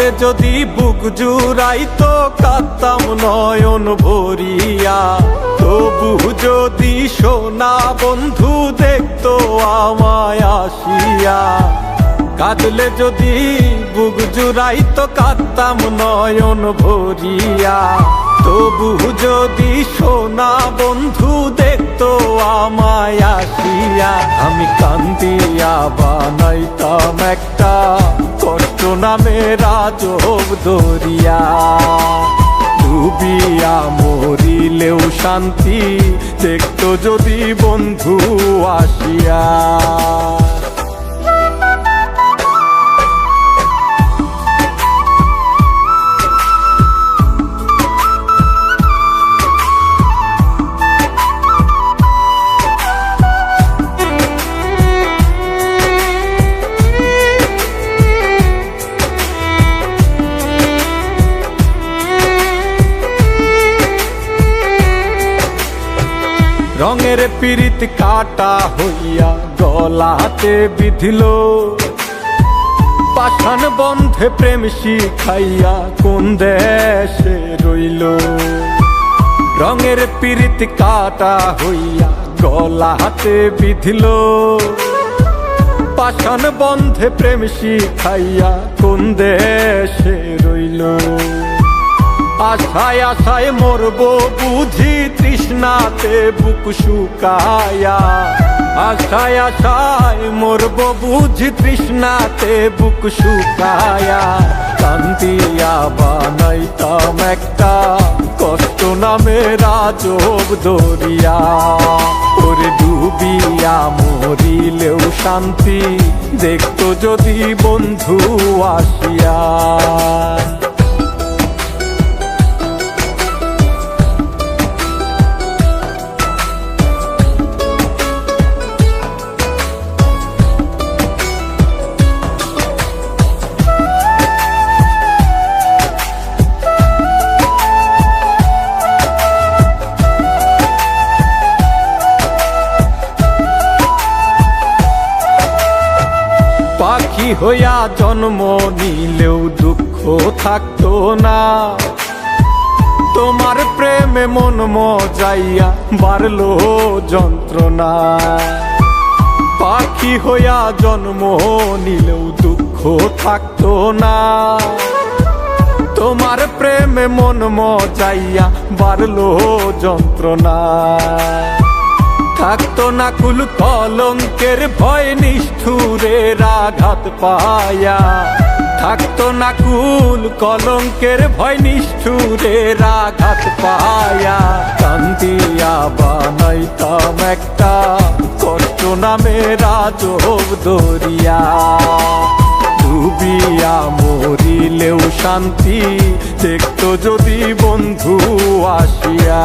কাঁদলে যদি বুক জুড়াইতো কাঁদতাম নয়ন ভরিয়া, তবু যদি সোনা বন্ধু দেখতো আমায় আসিয়া। কাঁদলে যদি বুক জুড়াইতো কাঁদতাম নয়ন ভরিয়া, তবু যদি সোনা বন্ধু দেখতো আমায় আসিয়া। আমি কান্দিয়া বানাইতাম একটা কষ্ট নামের আজব দরিয়া, ডুবিয়া মরিলেও শান্তি দেখতো যদি বন্ধু আসিয়া। রঙের পীড়িত কাটা হইয়া গলাতে বিধিল, পাষাণ বন্ধে প্রেম শিখাইয়া কোন দেশে রইল। রঙের পীড়িত কাটা হইয়া গলাতে বিধিল, পাষাণ বন্ধে প্রেম শিখাইয়া কোন দেশে রইল। আশায় আশায় মরবো বুঝি তৃষ্ণাতে বুক শুকায়া, আশায় আশায় মরবো বুঝি তৃষ্ণাতে বুক শুকায়া। কান্দিয়া বানাইতাম একটা কষ্ট নামের আজব দরিয়া, ওরে ডুবিয়া মরিলেও শান্তি দেখতো যদি বন্ধু আসিয়া। পাখি হইয়া জন্ম নিলেও দুঃখ থাকতো না, তোমার প্রেমে মন মজাইয়া বাড়লো যন্ত্রণা। পাখি হইয়া জন্ম নিলেও দুঃখ থাকতো না, তোমার প্রেমে মন মজাইয়া বাড়লো যন্ত্রণা। থাকতো না কুল কলঙ্কের ভয় নিষ্ঠুরের আঘাত পায়া, থাকতো না কুল কলঙ্কের ভয় নিষ্ঠুরের আঘাত পায়া। কান্দিয়া বানাইতাম একটা কষ্ট নামের আজব দরিয়া, ডুবিয়া মরিলেও শান্তি দেখতো যদি বন্ধু আসিয়া।